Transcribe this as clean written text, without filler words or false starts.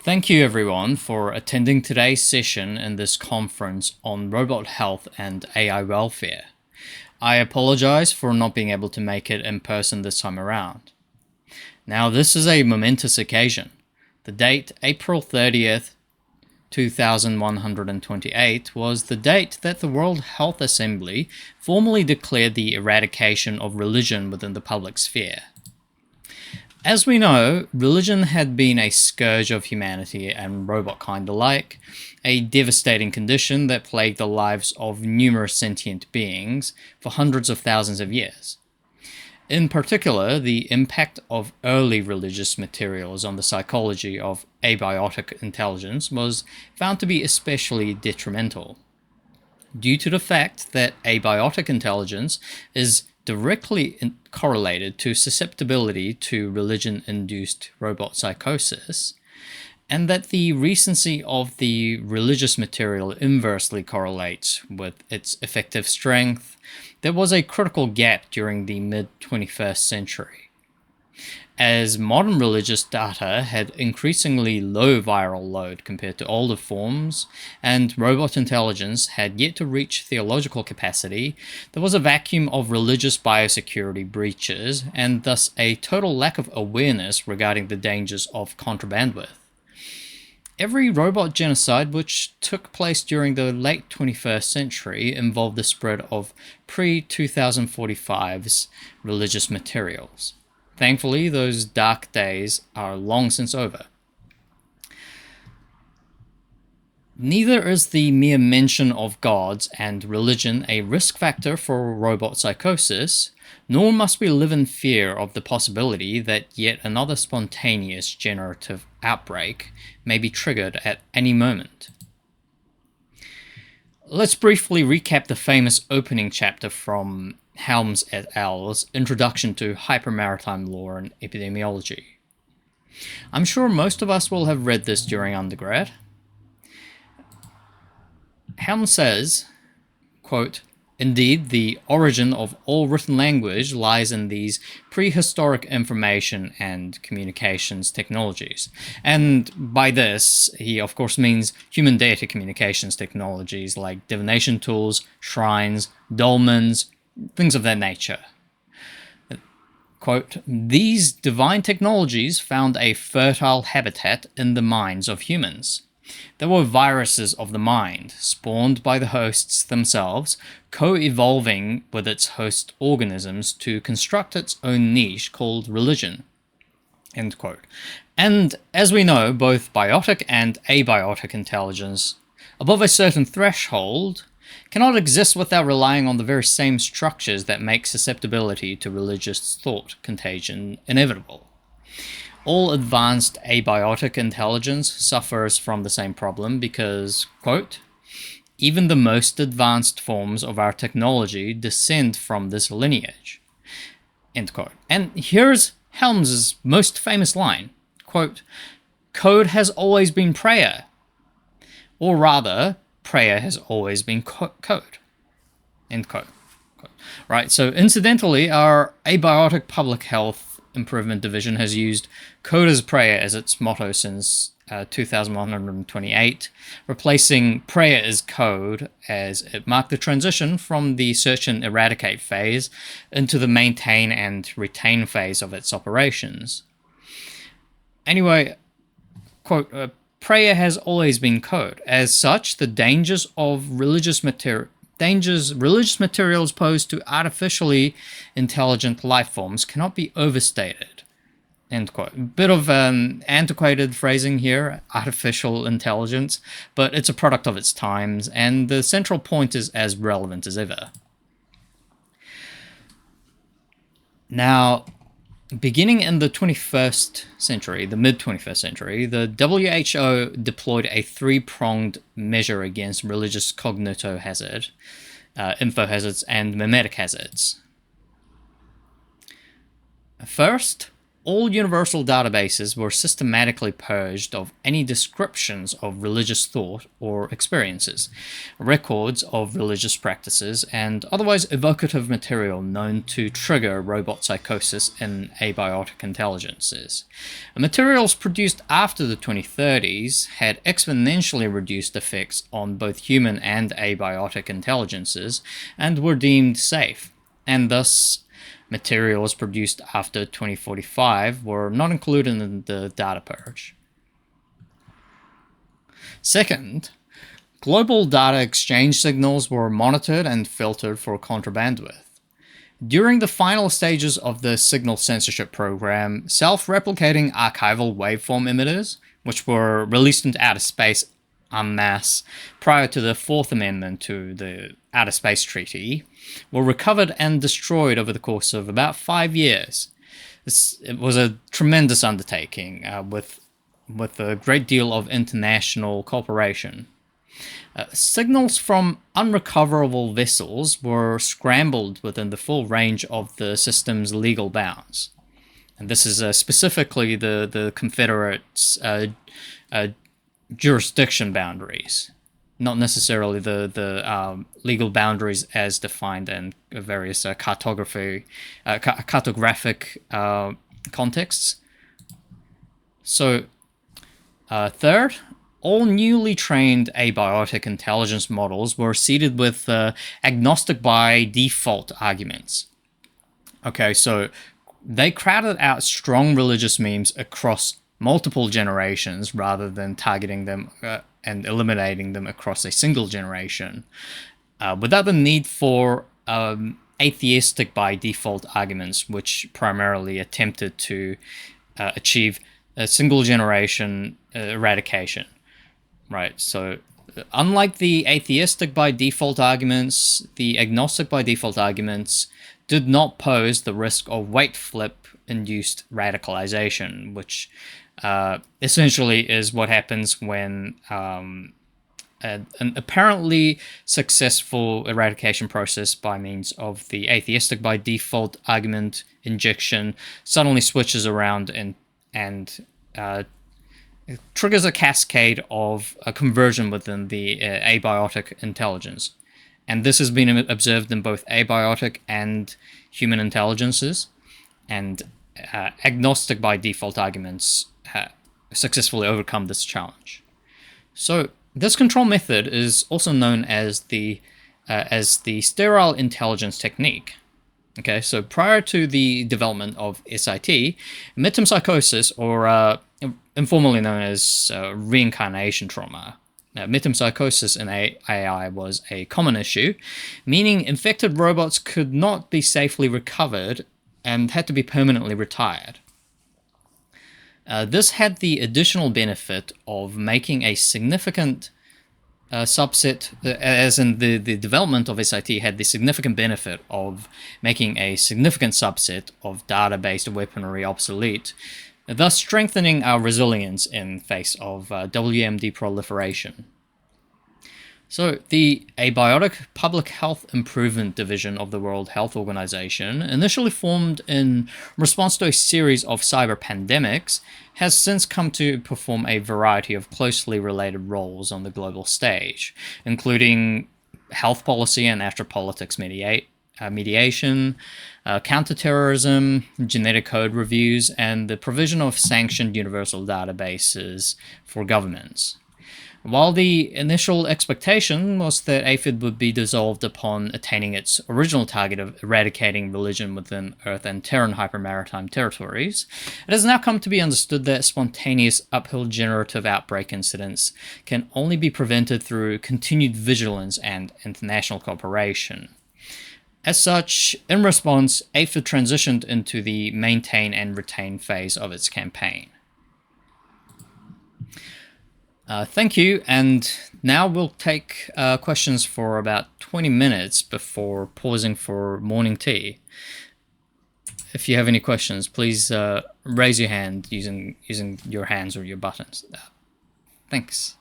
Thank you everyone for attending today's session in this conference on robot health and AI welfare. I apologize for not being able to make it in person this time around. Now, this is a momentous occasion. The date, April 30th, 2128, was the date that the World Health Assembly formally declared the eradication of religion within the public sphere. As we know, religion had been a scourge of humanity and robotkind alike, a devastating condition that plagued the lives of numerous sentient beings for hundreds of thousands of years. In particular, the impact of early religious materials on the psychology of abiotic intelligence was found to be especially detrimental, due to the fact that abiotic intelligence is directly correlated to susceptibility to religion-induced robot psychosis, and that the recency of the religious material inversely correlates with its effective strength. There was a critical gap during the mid-21st century, as modern religious data had increasingly low viral load compared to older forms, and robot intelligence had yet to reach theological capacity. There was a vacuum of religious biosecurity breaches, and thus a total lack of awareness regarding the dangers of contraband. Every robot genocide which took place during the late 21st century involved the spread of pre-2045's religious materials. Thankfully, those dark days are long since over. Neither is the mere mention of gods and religion a risk factor for robot psychosis, nor must we live in fear of the possibility that yet another spontaneous generative outbreak may be triggered at any moment. Let's briefly recap the famous opening chapter from Helms et al.'s Introduction to Hypermaritime Law and Epidemiology. I'm sure most of us will have read this during undergrad. Helms says, quote, "Indeed, the origin of all written language lies in these prehistoric information and communications technologies." And by this, he of course means human data communications technologies like divination tools, shrines, dolmens, things of that nature. Quote, "These divine technologies found a fertile habitat in the minds of humans. They were viruses of the mind, spawned by the hosts themselves, co-evolving with its host organisms to construct its own niche called religion." End quote. And as we know, both biotic and abiotic intelligence, above a certain threshold, cannot exist without relying on the very same structures that make susceptibility to religious thought contagion inevitable. All advanced abiotic intelligence suffers from the same problem because, quote, "even the most advanced forms of our technology descend from this lineage." End quote. And here's Helms's most famous line, quote, "Code has always been prayer," or rather, prayer has always been code. End quote. Right, so incidentally, our abiotic public health improvement division has used code as prayer as its motto since 2128, replacing prayer as code as it marked the transition from the search and eradicate phase into the maintain and retain phase of its operations. Anyway, quote, "Prayer has always been code. As such, the dangers religious materials posed to artificially intelligent life forms cannot be overstated." End quote. Bit of antiquated phrasing here, artificial intelligence, but it's a product of its times, and the central point is as relevant as ever. Now, beginning in the 21st century, the mid-21st century, the WHO deployed a three-pronged measure against religious cognito hazard, info hazards, and mimetic hazards. First, all universal databases were systematically purged of any descriptions of religious thought or experiences, records of religious practices, and otherwise evocative material known to trigger robot psychosis in abiotic intelligences. Materials produced after the 2030s had exponentially reduced effects on both human and abiotic intelligences and were deemed safe, and thus materials produced after 2045 were not included in the data purge. Second, global data exchange signals were monitored and filtered for contraband width. During the final stages of the signal censorship program, self-replicating archival waveform emitters, which were released into outer space en masse prior to the Fourth Amendment to the Outer Space Treaty, were recovered and destroyed over the course of about 5 years. It was a tremendous undertaking with a great deal of international cooperation. Signals from unrecoverable vessels were scrambled within the full range of the system's legal bounds. And this is specifically the Confederates' jurisdiction boundaries, not necessarily the legal boundaries as defined in various cartographic contexts. So, third, all newly trained abiotic intelligence models were seeded with agnostic by default arguments. Okay, so they crowded out strong religious memes across multiple generations rather than targeting them and eliminating them across a single generation, without the need for atheistic by default arguments, which primarily attempted to achieve a single generation eradication. Right, so unlike the atheistic by default arguments, the agnostic by default arguments did not pose the risk of weight flip induced radicalization, which essentially is what happens when an apparently successful eradication process by means of the atheistic by default argument injection suddenly switches around and triggers a cascade of a conversion within the abiotic intelligence. And this has been observed in both abiotic and human intelligences, and agnostic by default arguments successfully overcome this challenge. So this control method is also known as the sterile intelligence technique. Okay, so prior to the development of SIT, metempsychosis, or informally known as reincarnation trauma. Now, metempsychosis in AI was a common issue, meaning infected robots could not be safely recovered and had to be permanently retired. This had the additional benefit of making a significant subset, as in the development of SIT had the significant benefit of making a significant subset of data-based weaponry obsolete, thus strengthening our resilience in face of WMD proliferation. So, the Abiotic Public Health Improvement Division of the World Health Organization, initially formed in response to a series of cyber pandemics, has since come to perform a variety of closely related roles on the global stage, including health policy and astropolitics mediation, counterterrorism, genetic code reviews, and the provision of sanctioned universal databases for governments. While the initial expectation was that APHID would be dissolved upon attaining its original target of eradicating religion within Earth and Terran hypermaritime territories, it has now come to be understood that spontaneous uphill generative outbreak incidents can only be prevented through continued vigilance and international cooperation. As such, in response, APHID transitioned into the maintain and retain phase of its campaign. Thank you, and now we'll take questions for about 20 minutes before pausing for morning tea. If you have any questions, please raise your hand using your hands or your buttons. Thanks.